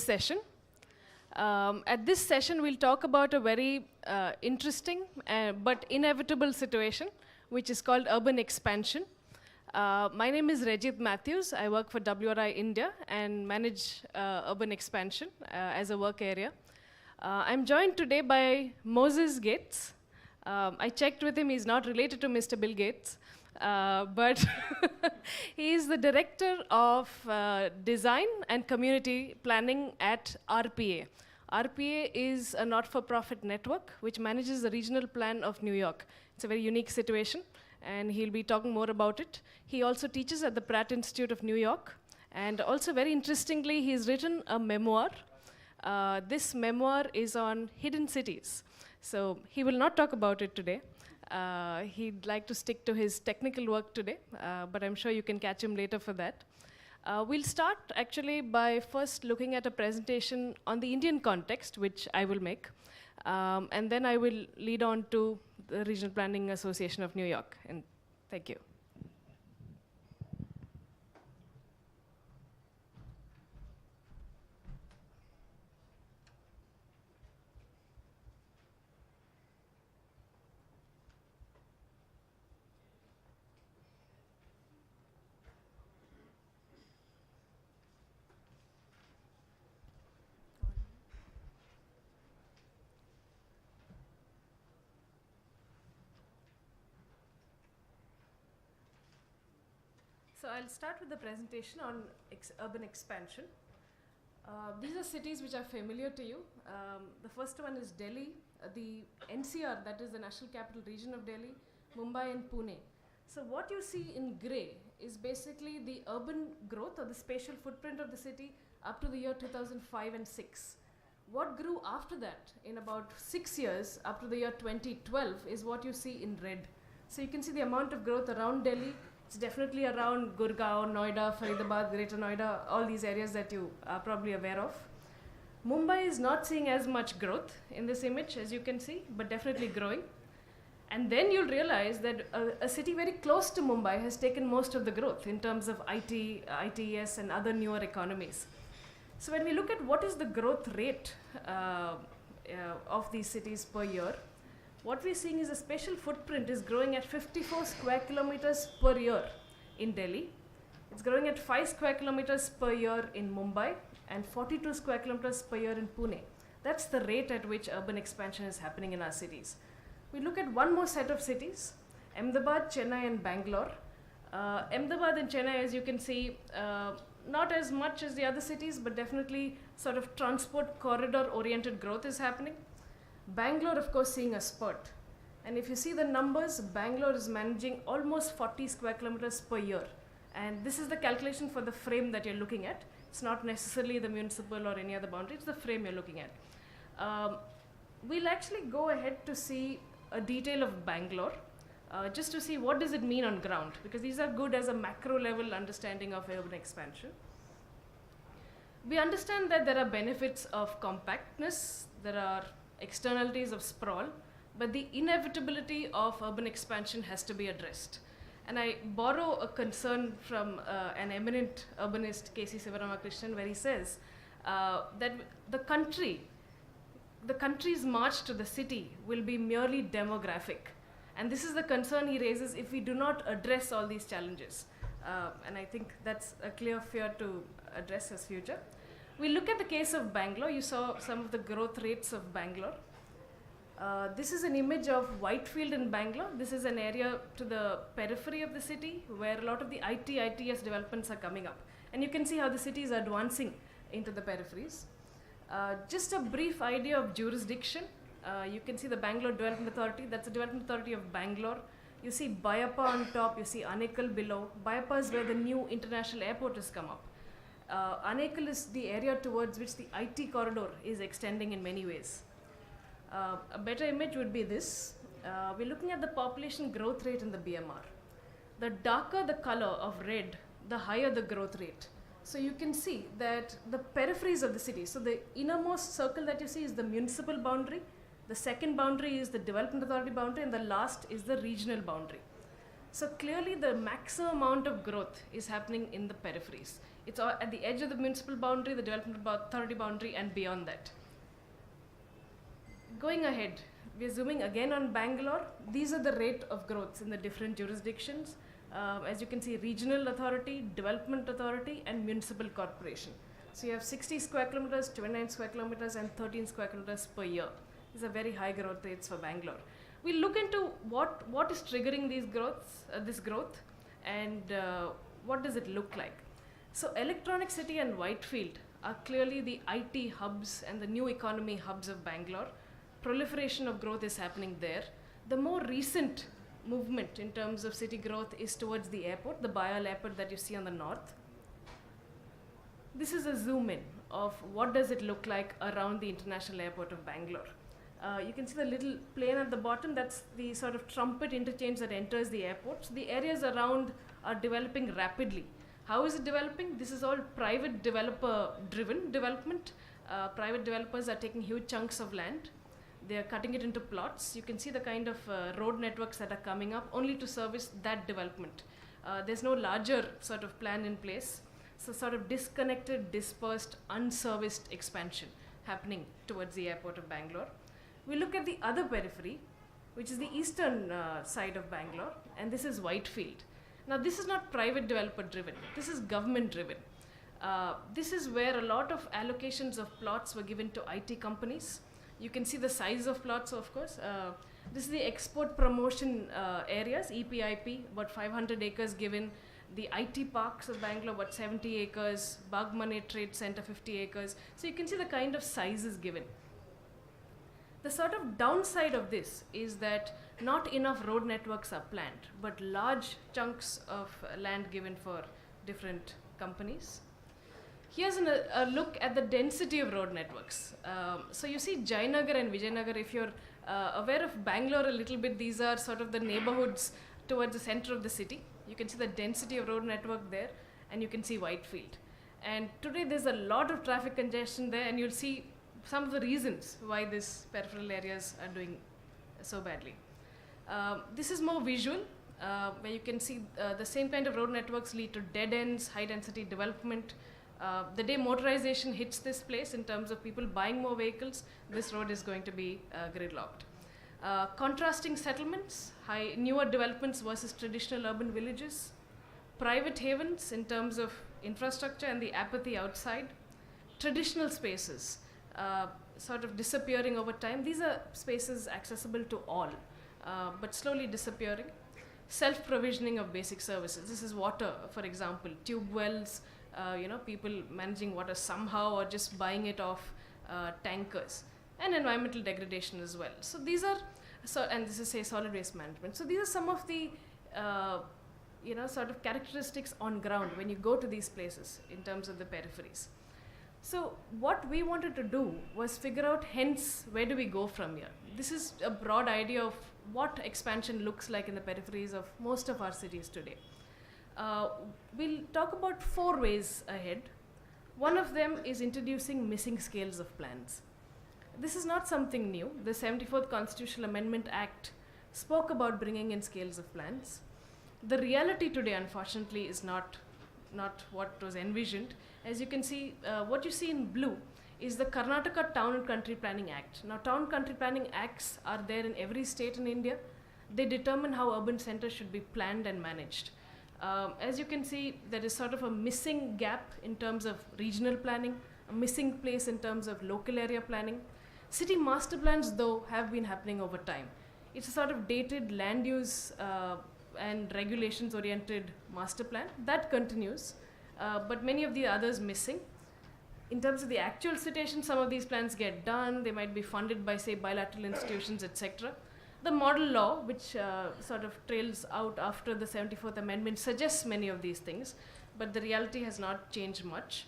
session. At this session, we'll talk about a very interesting but inevitable situation, which is called urban expansion. My name is Rejit Matthews. I work for WRI-India and manage urban expansion as a work area. I'm joined today by Moses Gates. I checked with him, he's not related to Mr. Bill Gates, but he is the director of design and community planning at RPA. RPA is a not-for-profit network which manages the regional plan of New York. It's a very unique situation, and he'll be talking more about it. He also teaches at the Pratt Institute of New York, and also very interestingly, he's written a memoir. This memoir is on hidden cities. So he will not talk about it today. He'd like to stick to his technical work today, but I'm sure you can catch him later for that. We'll start actually by first looking at a presentation on the Indian context, which I will make. And then I will lead on to the Regional Planning Association of New York. And thank you. So I'll start with the presentation on urban expansion. These are cities which are familiar to you. The first one is Delhi, the NCR, that is the National Capital Region of Delhi, Mumbai and Pune. So what you see in grey is basically the urban growth or the spatial footprint of the city up to the year 2005 and 6. What grew after that in about 6 years up to the year 2012 is what you see in red. So you can see the amount of growth around Delhi. It's definitely around Gurgaon, Noida, Faridabad, Greater Noida, all these areas that you are probably aware of. Mumbai is not seeing as much growth in this image, as you can see, but definitely growing. And then you'll realize that a city very close to Mumbai has taken most of the growth in terms of IT, ITES, and other newer economies. So when we look at what is the growth rate of these cities per year, what we're seeing is the spatial footprint is growing at 54 square kilometers per year in Delhi. It's growing at 5 square kilometers per year in Mumbai and 42 square kilometers per year in Pune. That's the rate at which urban expansion is happening in our cities. We look at one more set of cities, Ahmedabad, Chennai and Bangalore. Ahmedabad and Chennai, as you can see, not as much as the other cities, but definitely sort of transport corridor oriented growth is happening. Bangalore, of course, seeing a spurt. And if you see the numbers, Bangalore is managing almost 40 square kilometers per year. And this is the calculation for the frame that you're looking at. It's not necessarily the municipal or any other boundary, it's the frame you're looking at. We'll actually go ahead to see a detail of Bangalore, just to see what does it mean on ground, because these are good as a macro level understanding of urban expansion. We understand that there are benefits of compactness, there are externalities of sprawl, but the inevitability of urban expansion has to be addressed. And I borrow a concern from an eminent urbanist, K.C. Sivaramakrishnan, where he says that the country's march to the city will be merely demographic. And this is the concern he raises if we do not address all these challenges. And I think that's a clear fear to address as future. We look at the case of Bangalore. You saw some of the growth rates of Bangalore. This is an image of Whitefield in Bangalore. This is an area to the periphery of the city where a lot of the IT, ITS developments are coming up. And you can see how the city is advancing into the peripheries. Just a brief idea of jurisdiction. You can see the Bangalore Development Authority. That's the Development Authority of Bangalore. You see Bayappa on top. You see Anekal below. Bayappa is where the new international airport has come up. Anekal is the area towards which the IT corridor is extending in many ways. A better image would be this. We're looking at the population growth rate in the BMR. The darker the color of red, the higher the growth rate. So you can see that the peripheries of the city, so the innermost circle that you see is the municipal boundary, the second boundary is the development authority boundary, and the last is the regional boundary. So clearly the maximum amount of growth is happening in the peripheries. It's at the edge of the municipal boundary, the development authority boundary, and beyond that. Going ahead, we're zooming again on Bangalore. These are the rate of growth in the different jurisdictions. As you can see, regional authority, development authority, and municipal corporation. So you have 60 square kilometers, 29 square kilometers, and 13 square kilometers per year. These are very high growth rates for Bangalore. We'll look into what is triggering this growth, and what does it look like. So Electronic City and Whitefield are clearly the IT hubs and the new economy hubs of Bangalore. Proliferation of growth is happening there. The more recent movement in terms of city growth is towards the airport, the Bayal airport that you see on the north. This is a zoom in of what does it look like around the international airport of Bangalore. You can see the little plane at the bottom, that's the sort of trumpet interchange that enters the airport. So the areas around are developing rapidly. How is it developing? This is all private developer driven development. Private developers are taking huge chunks of land. They are cutting it into plots. You can see the kind of road networks that are coming up only to service that development. There's no larger sort of plan in place. So sort of disconnected, dispersed, unserviced expansion happening towards the airport of Bangalore. We look at the other periphery, which is the eastern side of Bangalore, and this is Whitefield. Now this is not private developer driven, this is government driven. This is where a lot of allocations of plots were given to IT companies. You can see the size of plots, of course. This is the export promotion areas, EPIP, about 500 acres given. The IT parks of Bangalore, about 70 acres, Bagmane Trade Center, 50 acres. So you can see the kind of sizes given. The sort of downside of this is that not enough road networks are planned, but large chunks of land given for different companies. Here's a look at the density of road networks. So you see Jayanagar and Vijayanagar. If you're aware of Bangalore a little bit, these are sort of the neighborhoods towards the center of the city. You can see the density of road network there, and you can see Whitefield. And today there's a lot of traffic congestion there, and you'll see some of the reasons why these peripheral areas are doing so badly. This is more visual, where you can see the same kind of road networks lead to dead ends, high density development. The day motorization hits this place in terms of people buying more vehicles, this road is going to be gridlocked. Contrasting settlements, newer developments versus traditional urban villages, private havens in terms of infrastructure and the apathy outside, traditional spaces sort of disappearing over time. These are spaces accessible to all, but slowly disappearing. Self-provisioning of basic services. This is water, for example, tube wells, people managing water somehow or just buying it off tankers. And environmental degradation as well. So these are, and this is say solid waste management. So these are some of the, sort of characteristics on ground when you go to these places in terms of the peripheries. So what we wanted to do was figure out hence where do we go from here. This is a broad idea of what expansion looks like in the peripheries of most of our cities today. We'll talk about 4 ways ahead. One of them is introducing missing scales of plans. This is not something new. The 74th Constitutional Amendment Act spoke about bringing in scales of plans. The reality today, unfortunately, is not what was envisioned. As you can see, what you see in blue is the Karnataka Town and Country Planning Act. Now, Town Country Planning Acts are there in every state in India. They determine how urban centers should be planned and managed. As you can see, there is sort of a missing gap in terms of regional planning, a missing place in terms of local area planning. City master plans, though, have been happening over time. It's a sort of dated land use and regulations oriented master plan that continues, but many of the others missing. In terms of the actual situation, some of these plans get done. They might be funded by, say, bilateral institutions, etc. The model law, which sort of trails out after the 74th Amendment, suggests many of these things, but the reality has not changed much.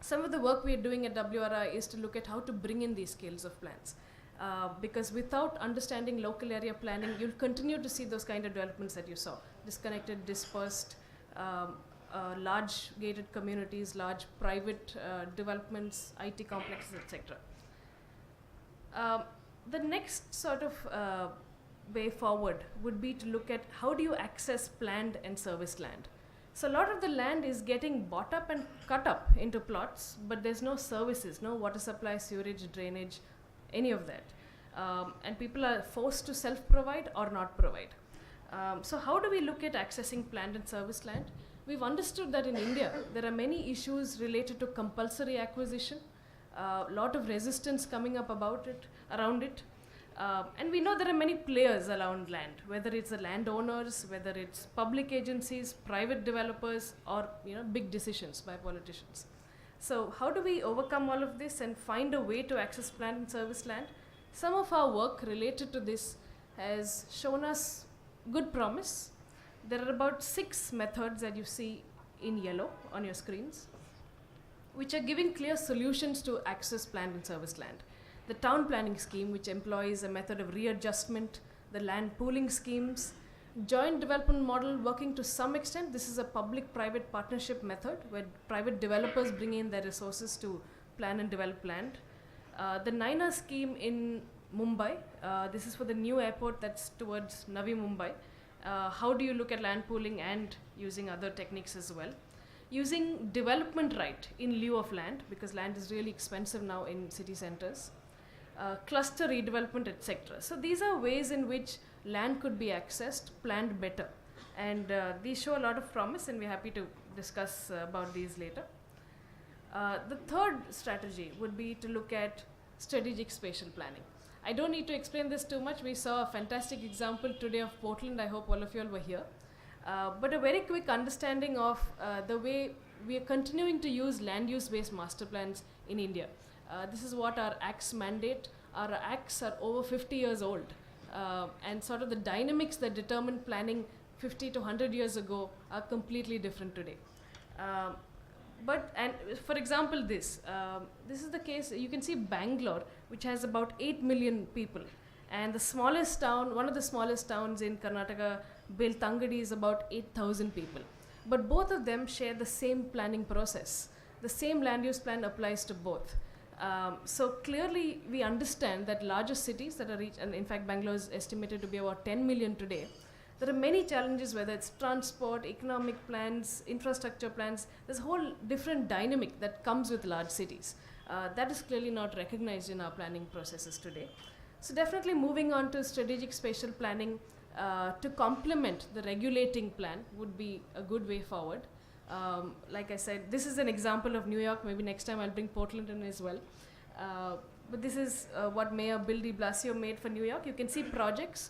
Some of the work we are doing at WRI is to look at how to bring in these scales of plans. Because without understanding local area planning, you'll continue to see those kind of developments that you saw. Disconnected, dispersed, large gated communities, large private developments, IT complexes, etc. The next sort of way forward would be to look at how do you access planned and serviced land. So a lot of the land is getting bought up and cut up into plots, but there's no services, no water supply, sewerage, drainage, any of that. And people are forced to self-provide or not provide. So how do we look at accessing planned and service land? We've understood that in India, there are many issues related to compulsory acquisition, a lot of resistance coming up around it. And we know there are many players around land, whether it's the landowners, whether it's public agencies, private developers, or big decisions by politicians. So how do we overcome all of this and find a way to access planned and service land? Some of our work related to this has shown us good promise. There are about 6 methods that you see in yellow on your screens, which are giving clear solutions to access planned and service land. The town planning scheme, which employs a method of readjustment, the land pooling schemes, joint development model working to some extent. This is a public-private partnership method where private developers bring in their resources to plan and develop land. The Naina scheme in Mumbai, this is for the new airport that's towards Navi Mumbai. How do you look at land pooling and using other techniques as well? Using development right in lieu of land, because land is really expensive now in city centers. Cluster redevelopment, etc. So these are ways in which land could be accessed, planned better. And these show a lot of promise, and we're happy to discuss about these later. The third strategy would be to look at strategic spatial planning. I don't need to explain this too much. We saw a fantastic example today of Portland. I hope all of you all were here. But a very quick understanding of the way we are continuing to use land use based master plans in India. This is what our acts mandate. Our acts are over 50 years old. And sort of the dynamics that determined planning 50 to 100 years ago are completely different today. For example, this is the case. You can see Bangalore, which has about 8 million people. And the smallest town, one of the smallest towns in Karnataka, Beltangadi, is about 8,000 people. But both of them share the same planning process. The same land use plan applies to both. So clearly we understand that larger cities that are reached, and in fact Bangalore is estimated to be about 10 million today, there are many challenges, whether it's transport, economic plans, infrastructure plans. There's a whole different dynamic that comes with large cities. That is clearly not recognized in our planning processes today. So definitely moving on to strategic spatial planning to complement the regulating plan would be a good way forward. Like I said, this is an example of New York. Maybe next time I'll bring Portland in as well. But this is what Mayor Bill de Blasio made for New York. You can see projects.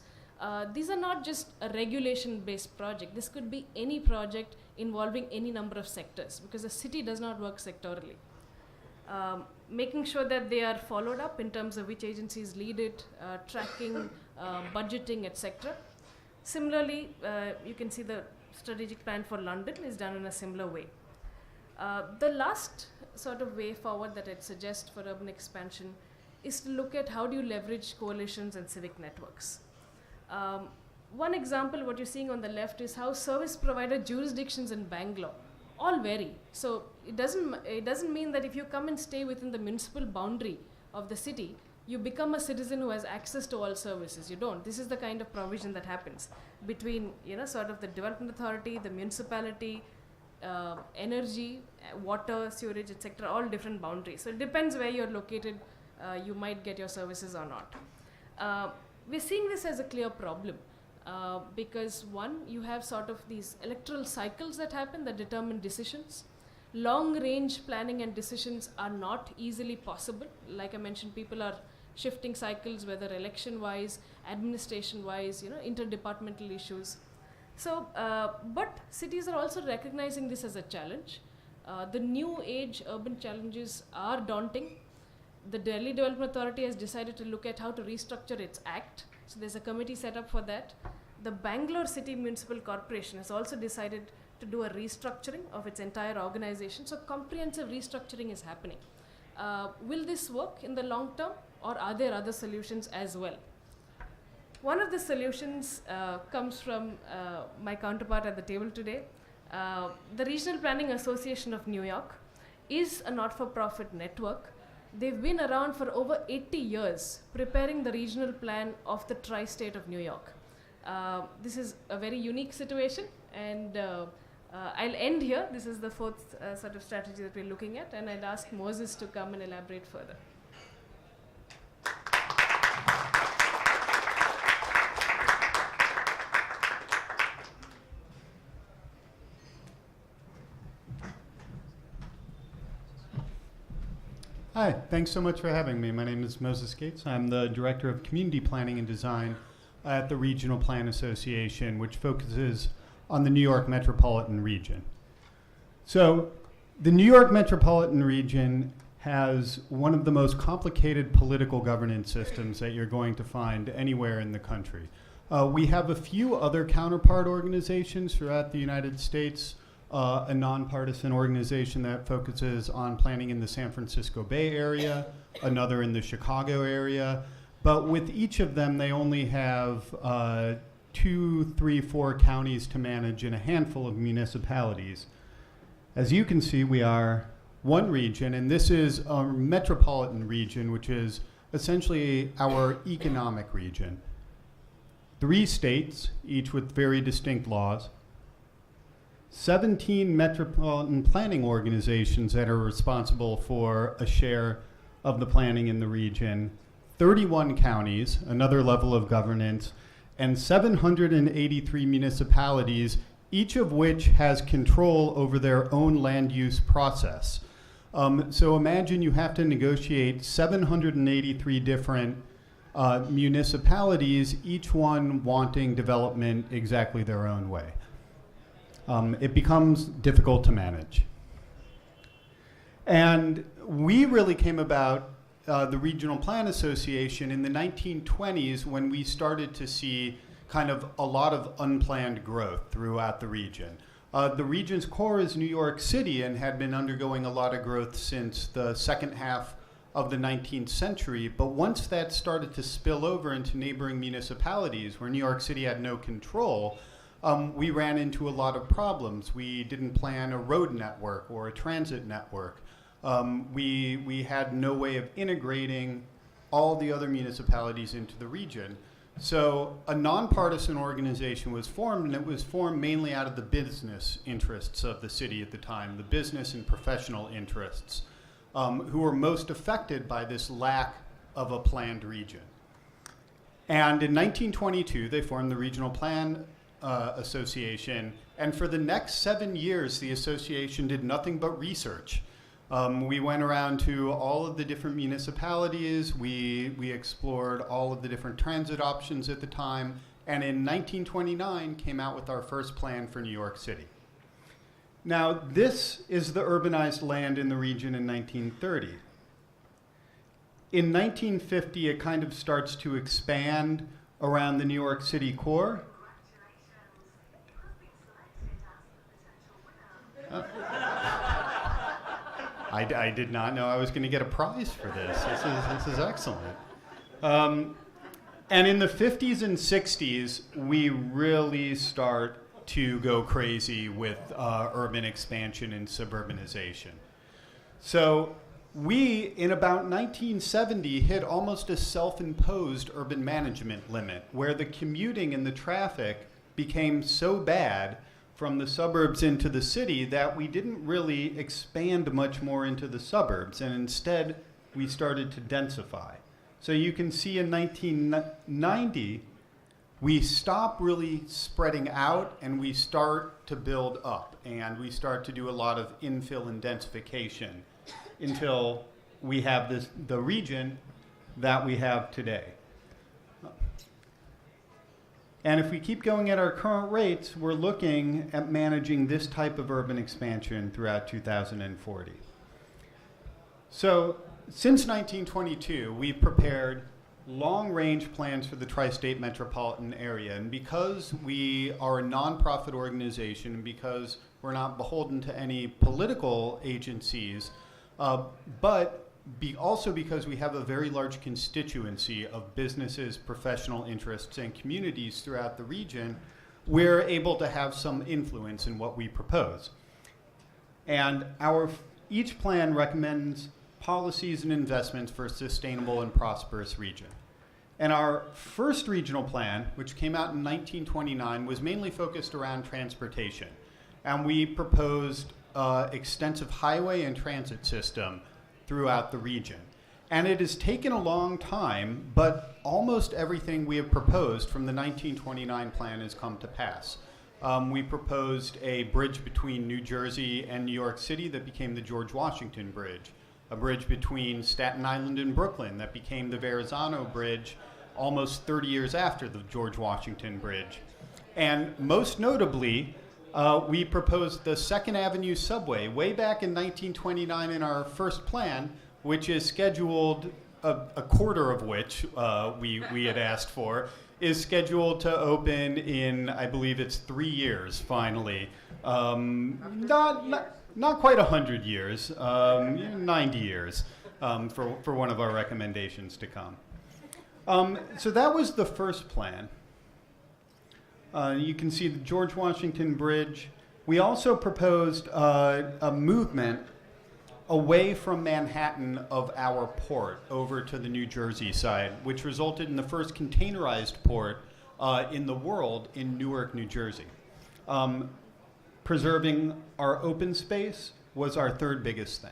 These are not just a regulation-based project. This could be any project involving any number of sectors, because a city does not work sectorally. Making sure that they are followed up in terms of which agencies lead it, tracking, budgeting, etc. Similarly, you can see the strategic plan for London is done in a similar way. The last sort of way forward that I'd suggest for urban expansion is to look at how do you leverage coalitions and civic networks. One example, what you're seeing on the left, is how service provider jurisdictions in Bangalore all vary. So it doesn't mean that if you come and stay within the municipal boundary of the city, you become a citizen who has access to all services. You don't. This is the kind of provision that happens between, sort of the development authority, the municipality, energy, water, sewerage, etc., all different boundaries. So it depends where you're located, you might get your services or not. We're seeing this as a clear problem because one, you have sort of these electoral cycles that happen that determine decisions. Long range planning and decisions are not easily possible. Like I mentioned, people are shifting cycles, whether election wise, administration wise, interdepartmental issues. So, but cities are also recognizing this as a challenge. The new age urban challenges are daunting. The Delhi Development Authority has decided to look at how to restructure its act. So there's a committee set up for that. The Bangalore City Municipal Corporation has also decided to do a restructuring of its entire organization. So comprehensive restructuring is happening. Will this work in the long term, or are there other solutions as well? One of the solutions comes from my counterpart at the table today. The Regional Planning Association of New York is a not-for-profit network. They've been around for over 80 years preparing the regional plan of the tri-state of New York. This is a very unique situation, and I'll end here. This is the fourth sort of strategy that we're looking at, and I'll ask Moses to come and elaborate further. Hi, thanks so much for having me. My name is Moses Gates. I'm the Director of Community Planning and Design at the Regional Plan Association, which focuses on the New York metropolitan region. So the New York metropolitan region has one of the most complicated political governance systems that you're going to find anywhere in the country. We have a few other counterpart organizations throughout the United States, a nonpartisan organization that focuses on planning in the San Francisco Bay Area, another in the Chicago area. But with each of them, they only have 2, 3, 4 counties to manage in a handful of municipalities. As you can see, we are one region, and this is a metropolitan region, which is essentially our economic region. 3 states, each with very distinct laws. 17 metropolitan planning organizations that are responsible for a share of the planning in the region, 31 counties, another level of governance, and 783 municipalities, each of which has control over their own land use process. So imagine you have to negotiate 783 different municipalities, each one wanting development exactly their own way. It becomes difficult to manage. And we really came about the Regional Plan Association in the 1920s when we started to see kind of a lot of unplanned growth throughout the region. The region's core is New York City and had been undergoing a lot of growth since the second half of the 19th century. But once that started to spill over into neighboring municipalities where New York City had no control, we ran into a lot of problems. We didn't plan a road network or a transit network. We had no way of integrating all the other municipalities into the region. So a nonpartisan organization was formed, and it was formed mainly out of the business interests of the city at the time, the business and professional interests, who were most affected by this lack of a planned region. And in 1922, they formed the Regional Plan Association, and for the next 7 years, the association did nothing but research. We went around to all of the different municipalities, we explored all of the different transit options at the time, and in 1929 came out with our first plan for New York City. Now, this is the urbanized land in the region in 1930. In 1950, it kind of starts to expand around the New York City core. I did not know I was going to get a prize for this. This is excellent. And in the 50s and 60s, we really start to go crazy with urban expansion and suburbanization. So we, in about 1970, hit almost a self-imposed urban management limit, where the commuting and the traffic became so bad from the suburbs into the city that we didn't really expand much more into the suburbs, and instead we started to densify. So you can see in 1990, we stop really spreading out and we start to build up, and we start to do a lot of infill and densification until we have the region that we have today. And if we keep going at our current rates, we're looking at managing this type of urban expansion throughout 2040. So since 1922, we've prepared long-range plans for the tri-state metropolitan area. And because we are a nonprofit organization, and because we're not beholden to any political agencies, but also because we have a very large constituency of businesses, professional interests, and communities throughout the region, we're able to have some influence in what we propose. And each plan recommends policies and investments for a sustainable and prosperous region. And our first regional plan, which came out in 1929, was mainly focused around transportation. and we proposed extensive highway and transit system throughout the region. And it has taken a long time, but almost everything we have proposed from the 1929 plan has come to pass. We proposed a bridge between New Jersey and New York City that became the George Washington Bridge, a bridge between Staten Island and Brooklyn that became the Verrazano Bridge almost 30 years after the George Washington Bridge. And most notably, we proposed the Second Avenue subway way back in 1929 in our first plan, which is scheduled, a quarter of which we had asked for, is scheduled to open in, I believe it's 3 years, finally. Not quite 100 years, 90 years for one of our recommendations to come. So that was the first plan. You can see the George Washington Bridge. We also proposed a movement away from Manhattan of our port over to the New Jersey side, which resulted in the first containerized port in the world in Newark, New Jersey. Preserving our open space was our third biggest thing.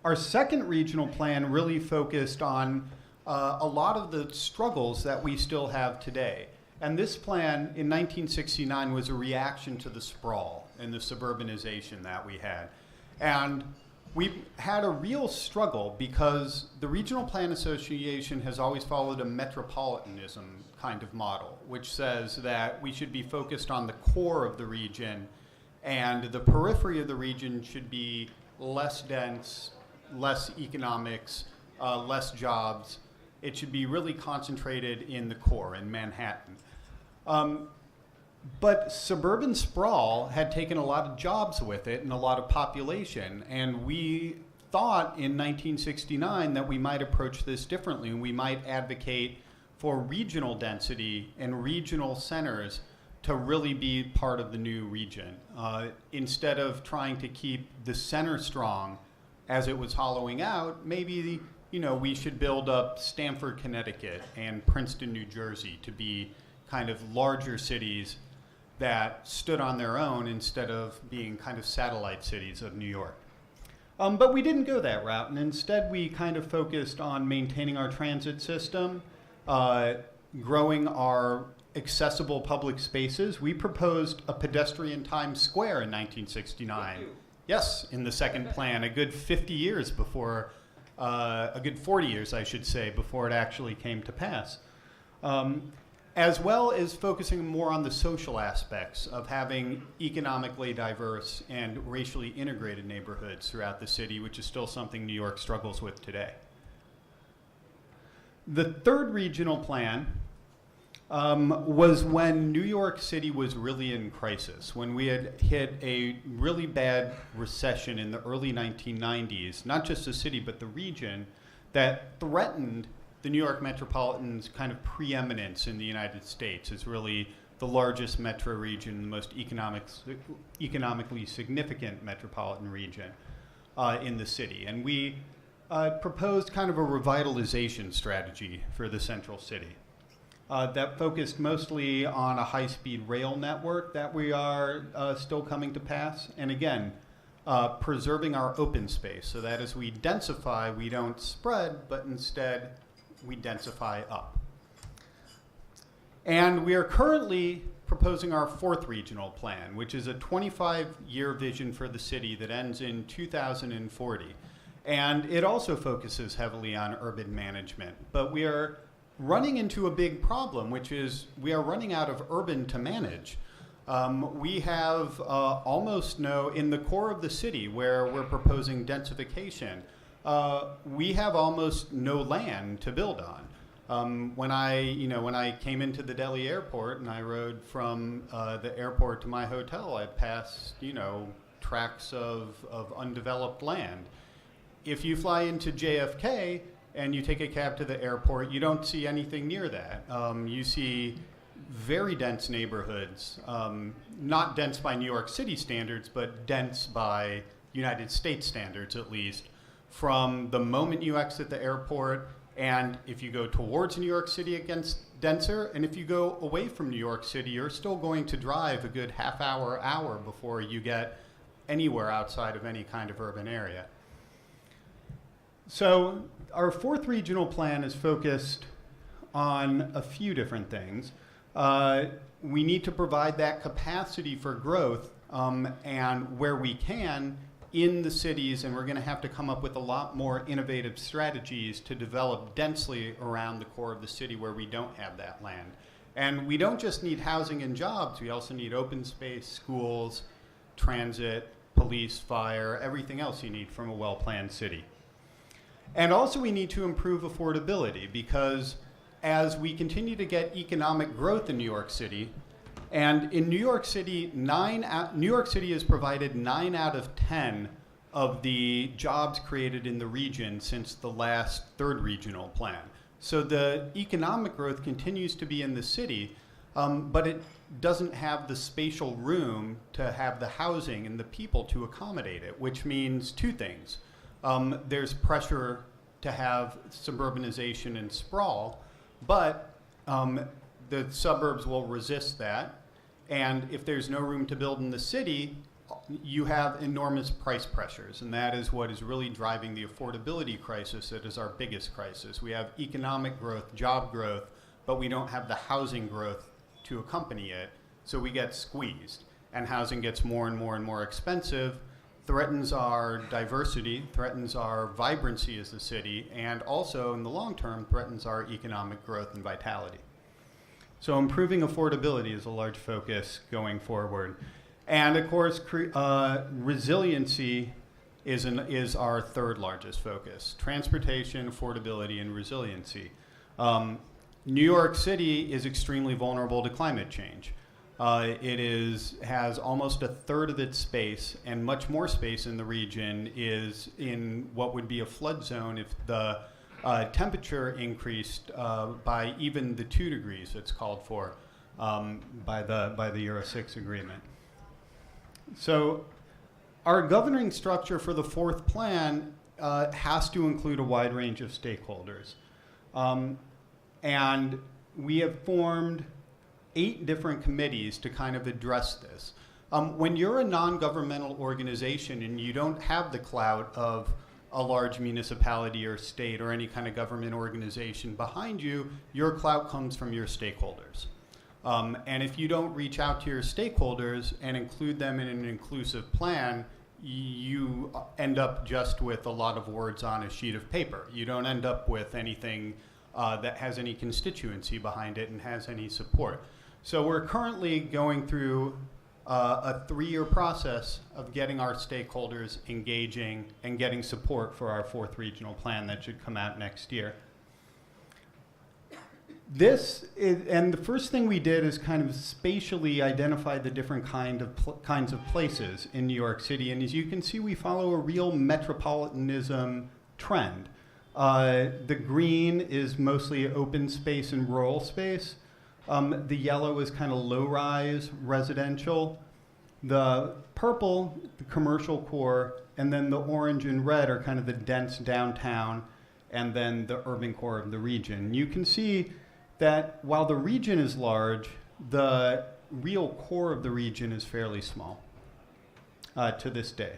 Our second regional plan really focused on a lot of the struggles that we still have today. And this plan in 1969 was a reaction to the sprawl and the suburbanization that we had. And we had a real struggle because the Regional Plan Association has always followed a metropolitanism kind of model, which says that we should be focused on the core of the region and the periphery of the region should be less dense, less economics, less jobs. It should be really concentrated in the core, in Manhattan. But suburban sprawl had taken a lot of jobs with it and a lot of population. And we thought in 1969 that we might approach this differently and we might advocate for regional density and regional centers to really be part of the new region. Instead of trying to keep the center strong as it was hollowing out, maybe we should build up Stamford, Connecticut and Princeton, New Jersey to be kind of larger cities that stood on their own instead of being kind of satellite cities of New York. But we didn't go that route, and instead we kind of focused on maintaining our transit system, growing our accessible public spaces. We proposed a pedestrian Times Square in 1969. Yes, in the second plan, a good 50 years before, a good 40 years, I should say, before it actually came to pass. As well as focusing more on the social aspects of having economically diverse and racially integrated neighborhoods throughout the city, which is still something New York struggles with today. The third regional plan was when New York City was really in crisis, when we had hit a really bad recession in the early 1990s, not just the city, but the region, that threatened the New York metropolitan's kind of preeminence in the United States as really the largest metro region, the most economically significant metropolitan region in the city. And we proposed kind of a revitalization strategy for the central city that focused mostly on a high-speed rail network that we are still coming to pass. And again, preserving our open space so that as we densify, we don't spread, but instead we densify up. And we are currently proposing our fourth regional plan, which is a 25-year vision for the city that ends in 2040. And it also focuses heavily on urban management. But we are running into a big problem, which is we are running out of urban to manage. We have almost no, in the core of the city where we're proposing densification, we have almost no land to build on. When I came into the Delhi airport and I rode from the airport to my hotel, I passed, tracts of undeveloped land. If you fly into JFK and you take a cab to the airport, you don't see anything near that. You see very dense neighborhoods, not dense by New York City standards, but dense by United States standards at least, from the moment you exit the airport, and if you go towards New York City against denser. And if you go away from New York City, you're still going to drive a good half hour before you get anywhere outside of any kind of urban area. So our fourth regional plan is focused on a few different things. We need to provide that capacity for growth, and where we can in the cities, and we're going to have to come up with a lot more innovative strategies to develop densely around the core of the city where we don't have that land. And we don't just need housing and jobs, we also need open space, schools, transit, police, fire, everything else you need from a well-planned city. And also we need to improve affordability, because as we continue to get economic growth in New York City, and in New York City, New York City has provided 9 out of 10 of the jobs created in the region since the last third regional plan. So the economic growth continues to be in the city, but it doesn't have the spatial room to have the housing and the people to accommodate it, which means two things. There's pressure to have suburbanization and sprawl, but the suburbs will resist that. And if there's no room to build in the city, you have enormous price pressures. And that is what is really driving the affordability crisis that is our biggest crisis. We have economic growth, job growth, but we don't have the housing growth to accompany it. So we get squeezed. And housing gets more and more and more expensive, threatens our diversity, threatens our vibrancy as a city, and also in the long term threatens our economic growth and vitality. So improving affordability is a large focus going forward. And of course, resiliency is our third largest focus. Transportation, affordability, and resiliency. New York City is extremely vulnerable to climate change. It has almost a third of its space, and much more space in the region is in what would be a flood zone if the temperature increased by even the 2 degrees that's called for by the Euro 6 agreement. So our governing structure for the fourth plan has to include a wide range of stakeholders. And we have formed 8 different committees to kind of address this. When you're a non-governmental organization and you don't have the clout of a large municipality or state or any kind of government organization behind you, your clout comes from your stakeholders. And if you don't reach out to your stakeholders and include them in an inclusive plan, you end up just with a lot of words on a sheet of paper. You don't end up with anything that has any constituency behind it and has any support. So we're currently going through a 3-year process of getting our stakeholders engaging and getting support for our fourth regional plan that should come out next year. And the first thing we did is kind of spatially identify the different kinds of places in New York City. And as you can see, we follow a real metropolitanism trend. The green is mostly open space and rural space. The yellow is kind of low-rise residential. The purple, the commercial core, and then the orange and red are kind of the dense downtown, and then the urban core of the region. You can see that while the region is large, the real core of the region is fairly small to this day.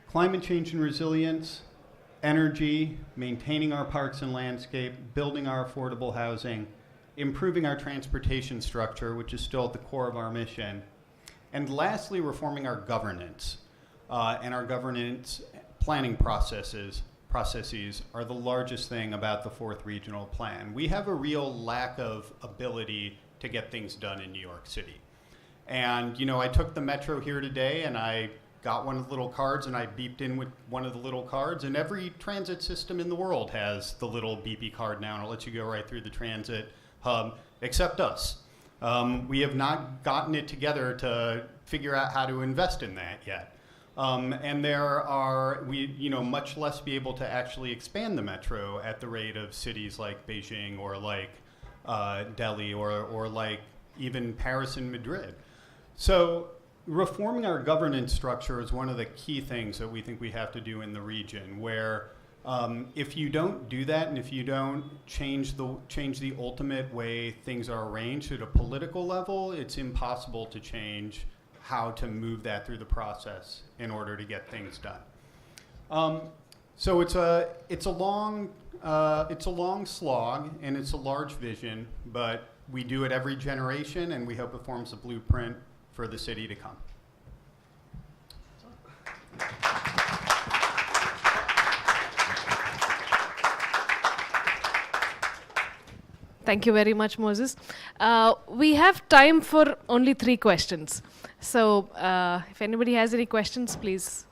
Climate change and resilience, energy, maintaining our parks and landscape, building our affordable housing, improving our transportation structure, which is still at the core of our mission, and lastly, reforming our governance. And our governance planning processes are the largest thing about the fourth regional plan. We have a real lack of ability to get things done in New York City. And I took the metro here today and I got one of the little cards and I beeped in with one of the little cards, and every transit system in the world has the little beepy card now, and it lets you go right through the transit hub, except us. We have not gotten it together to figure out how to invest in that yet. And we much less be able to actually expand the metro at the rate of cities like Beijing or like Delhi or like even Paris and Madrid. So reforming our governance structure is one of the key things that we think we have to do in the region, where If you don't do that, and if you don't change the ultimate way things are arranged at a political level, it's impossible to change how to move that through the process in order to get things done. So it's a long slog, and it's a large vision, but we do it every generation, and we hope it forms a blueprint for the city to come. Thank you very much, Moses. We have time for only 3 questions. So if anybody has any questions, please.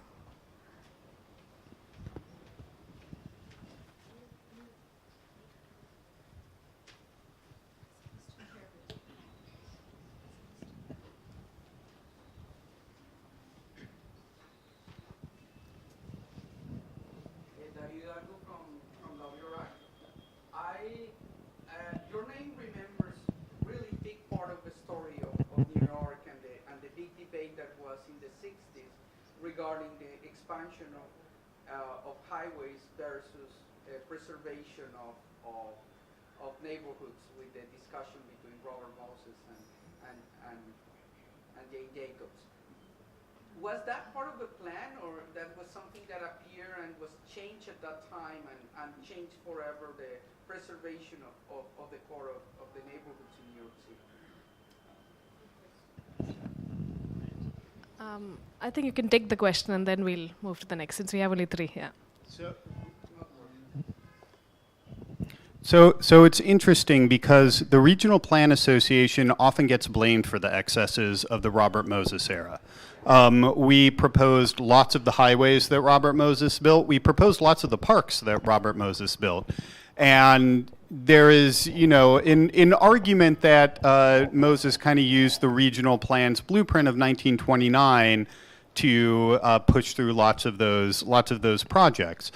From WRI. Your name remembers really big part of the story of New York and the big debate that was in the 60s regarding the expansion of highways versus preservation of neighborhoods, with the discussion between Robert Moses and Jane Jacobs. Was that part of the plan, or that was something that appeared and was changed at that time and changed forever, the preservation of the core of the neighborhoods in New York City? I think you can take the question and then we'll move to the next, since we have only 3. Yeah. So it's interesting because the Regional Plan Association often gets blamed for the excesses of the Robert Moses era. We proposed lots of the highways that Robert Moses built. We proposed lots of the parks that Robert Moses built. And there is, an argument that Moses kind of used the regional plan's blueprint of 1929 to push through lots of those projects.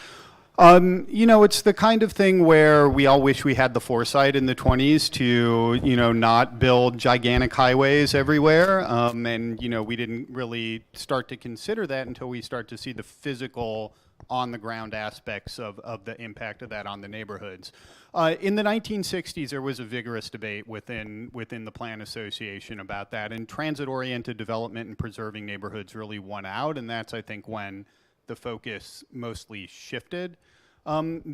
It's the kind of thing where we all wish we had the foresight in the 20s to, not build gigantic highways everywhere. And we didn't really start to consider that until we start to see the physical on-the-ground aspects of the impact of that on the neighborhoods. In the 1960s, there was a vigorous debate within the Plan Association about that, and transit-oriented development and preserving neighborhoods really won out, and that's, I think, when the focus mostly shifted.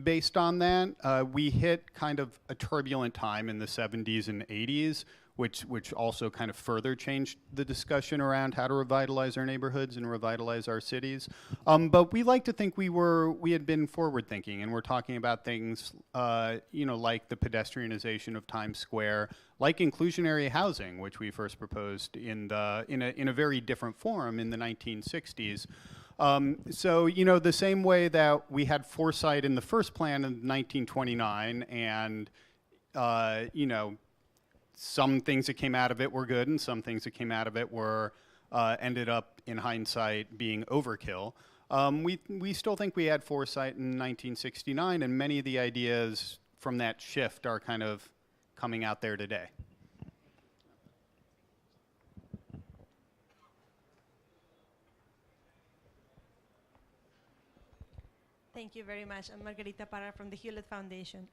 Based on that, we hit kind of a turbulent time in the 70s and 80s, which also kind of further changed the discussion around how to revitalize our neighborhoods and revitalize our cities. But we like to think we had been forward thinking, and we're talking about things, like the pedestrianization of Times Square, like inclusionary housing, which we first proposed in a very different form in the 1960s. So, the same way that we had foresight in the first plan in 1929, and, some things that came out of it were good, and some things that came out of it were ended up, in hindsight, being overkill. We still think we had foresight in 1969, and many of the ideas from that shift are kind of coming out there today. Thank you very much. I'm Margarita Parra from the Hewlett Foundation.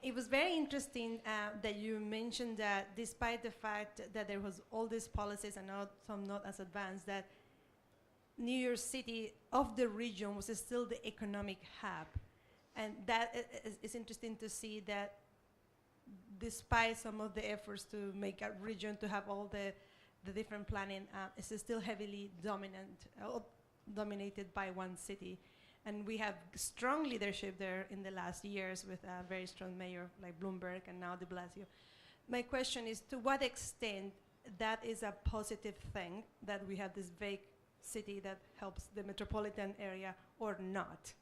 It was very interesting that you mentioned that despite the fact that there was all these policies and some not as advanced, that New York City of the region was still the economic hub. And that is interesting to see that despite some of the efforts to make a region to have all the different planning, it's still heavily dominated by one city. And we have strong leadership there in the last years with a very strong mayor like Bloomberg and now de Blasio. My question is, to what extent that is a positive thing, that we have this vague city that helps the metropolitan area, or not?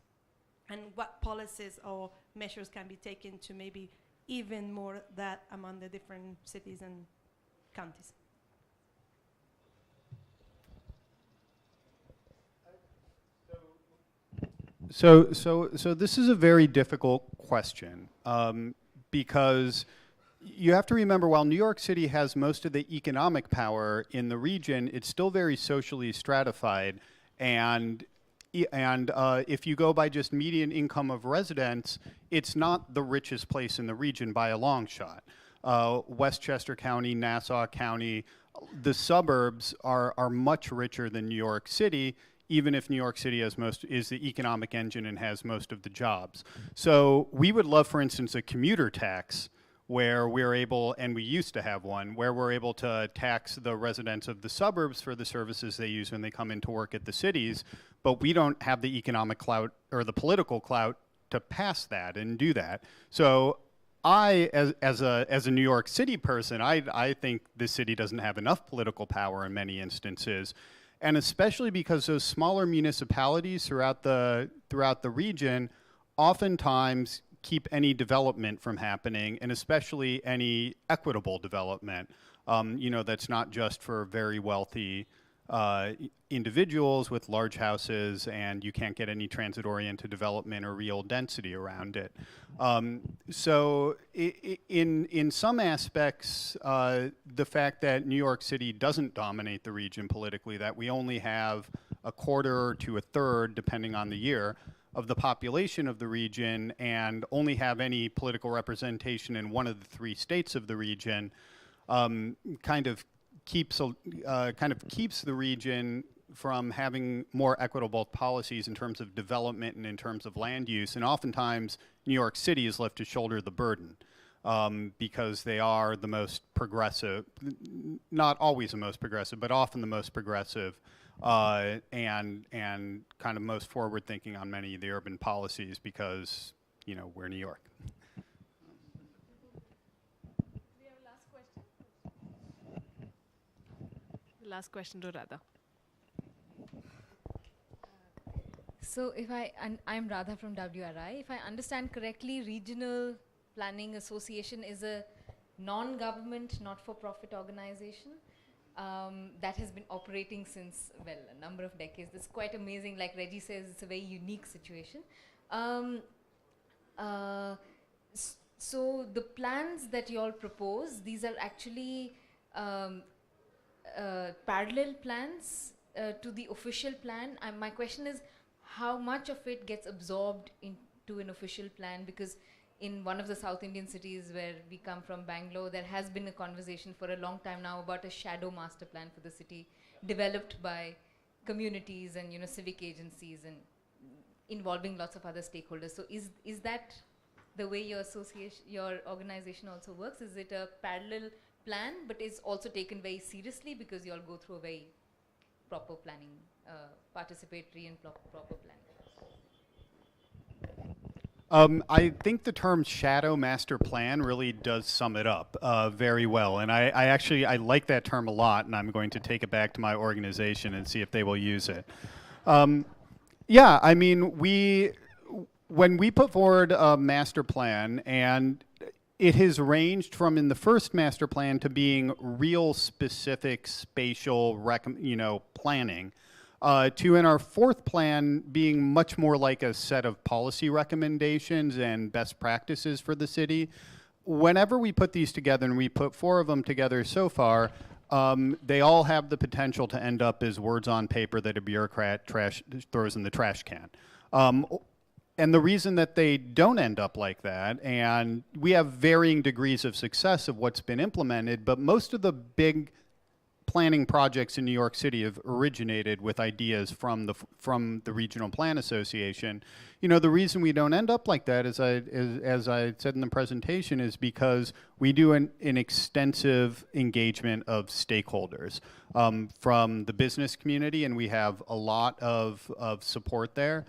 And what policies or measures can be taken to maybe even more that among the different cities and counties? So this is a very difficult question, because you have to remember, while New York City has most of the economic power in the region, it's still very socially stratified, and And if you go by just median income of residents, it's not the richest place in the region by a long shot. Westchester County, Nassau County, the suburbs are much richer than New York City, even if New York City is the economic engine and has most of the jobs. So we would love, for instance, a commuter tax where we're able, and we used to have one, where we're able to tax the residents of the suburbs for the services they use when they come into work at the cities, but we don't have the economic clout or the political clout to pass that and do that. So I, as a New York City person, I think this city doesn't have enough political power in many instances, and especially because those smaller municipalities throughout the region oftentimes keep any development from happening, and especially any equitable development. That's not just for very wealthy individuals with large houses, and you can't get any transit-oriented development or real density around it. So in some aspects, the fact that New York City doesn't dominate the region politically, that we only have a quarter to a third, depending on the year, of the population of the region, and only have any political representation in one of the 3 states of the region, kind of keeps the region from having more equitable policies in terms of development and in terms of land use. And oftentimes, New York City is left to shoulder the burden because they are the most progressive, not always the most progressive, but often the most progressive, and kind of most forward-thinking on many of the urban policies because, we're New York. We have a last question. The last question to Radha. So I'm Radha from WRI. If I understand correctly, Regional Planning Association is a non-government, not-for-profit organization that has been operating since, well, a number of decades. It's quite amazing. Like Reggie says, it's a very unique situation. So the plans that you all propose, these are actually parallel plans to the official plan. My question is, how much of it gets absorbed into an official plan? Because in one of the South Indian cities where we come from, Bangalore, there has been a conversation for a long time now about a shadow master plan for the city developed by communities and civic agencies and involving lots of other stakeholders. So is that the way your organization also works? Is it a parallel plan but is also taken very seriously because you all go through a very proper planning, participatory and proper planning? I think the term shadow master plan really does sum it up very well. And I actually like that term a lot, and I'm going to take it back to my organization and see if they will use it. Yeah, I mean, when we put forward a master plan, and it has ranged from in the first master plan to being real specific spatial planning, to in our fourth plan being much more like a set of policy recommendations and best practices for the city. Whenever we put these together, and we put 4 of them together so far, they all have the potential to end up as words on paper that a bureaucrat throws in the trash can. And the reason that they don't end up like that, and we have varying degrees of success of what's been implemented, but most of the big planning projects in New York City have originated with ideas from the Regional Plan Association. The reason we don't end up like that, as I said in the presentation, is because we do an extensive engagement of stakeholders from the business community, and we have a lot of support there,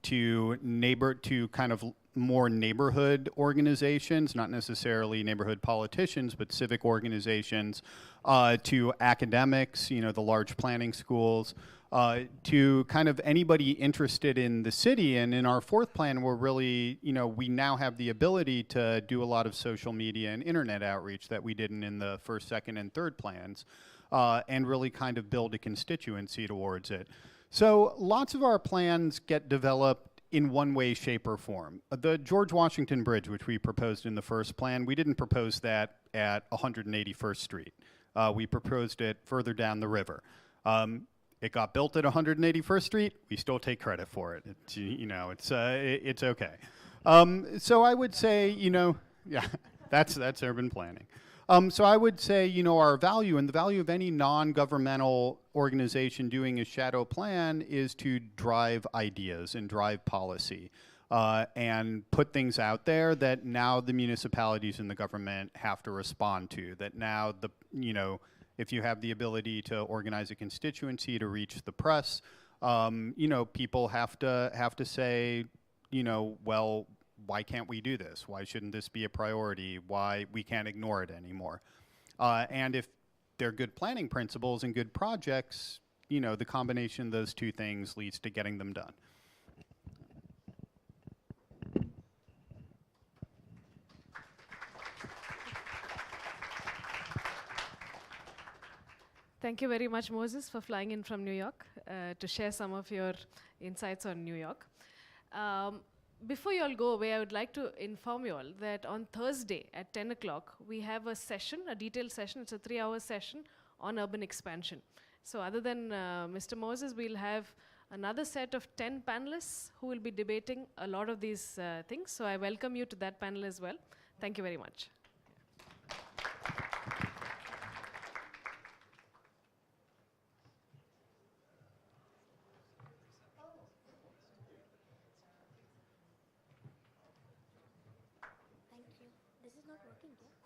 to kind of more neighborhood organizations, not necessarily neighborhood politicians, but civic organizations, to academics, the large planning schools, to kind of anybody interested in the city. And in our fourth plan, we're really, we now have the ability to do a lot of social media and internet outreach that we didn't in the first, second, and third plans, and really kind of build a constituency towards it. So lots of our plans get developed in one way, shape, or form. The George Washington Bridge, which we proposed in the first plan, we didn't propose that at 181st Street. We proposed it further down the river. It got built at 181st Street. We still take credit for it. It's, it's okay. So I would say, yeah, that's urban planning. So I would say, our value and the value of any non-governmental organization doing a shadow plan is to drive ideas and drive policy and put things out there that now the municipalities and the government have to respond to. That now if you have the ability to organize a constituency to reach the press, people have to say, well, why can't we do this? Why shouldn't this be a priority? Why we can't ignore it anymore? And if they're good planning principles and good projects, the combination of those two things leads to getting them done. Thank you very much, Moses, for flying in from New York to share some of your insights on New York. Before you all go away, I would like to inform you all that on Thursday at 10 o'clock, we have a session, a detailed session. It's a 3-hour session on urban expansion. So other than Mr. Moses, we'll have another set of 10 panelists who will be debating a lot of these things. So I welcome you to that panel as well. Thank you very much. Thank you. This is not working, yeah?